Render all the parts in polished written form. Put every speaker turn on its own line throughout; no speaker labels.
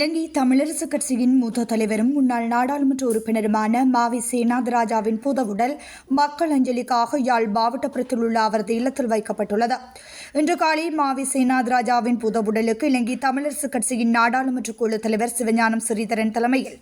இலங்கை தமிழரசுக் கட்சியின் மூத்த தலைவரும் முன்னாள் நாடாளுமன்ற உறுப்பினருமான மாவி சேனாதிராஜாவின் புதவுடல் மக்கள் அஞ்சலிக்காக யாழ் மாவட்டப்புறத்தில் உள்ள அவரது இல்லத்தில் வைக்கப்பட்டுள்ளது. இன்று காலை மாவி சேனாதிராஜாவின் புதவுடலுக்கு இலங்கை தமிழரசுக் கட்சியின் நாடாளுமன்ற குழு தலைவர் சிவஞானம் ஸ்ரீதரன் தலைமையில்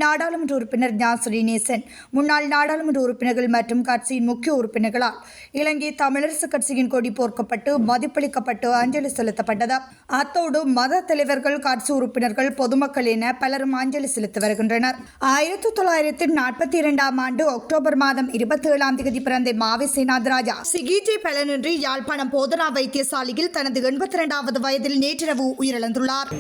நாடாளுமன்ற உறுப்பினர் ஞா ஸ்ரீநேசன், முன்னாள் நாடாளுமன்ற உறுப்பினர்கள் மற்றும் கட்சியின் முக்கிய உறுப்பினர்களால் இலங்கை தமிழரசுக் கட்சியின் கொடி போர்க்கப்பட்டு மதிப்பளிக்கப்பட்டு அஞ்சலி செலுத்தப்பட்டது. அத்தோடு மத தலைவர்கள், கட்சி உறுப்பினர்கள், பொதுமக்கள் என பலரும் அஞ்சலி செலுத்தி வருகின்றனர். 1942 ஆண்டு அக்டோபர் மாதம் 27ஆம் தேதி பிறந்த மாவி சேனாதிராஜா சிகிச்சை பலனின்றி யாழ்ப்பாணம் போதனா வைத்தியசாலையில் தனது 82வது வயதில் நேற்றிரவு உயிரிழந்துள்ளார்.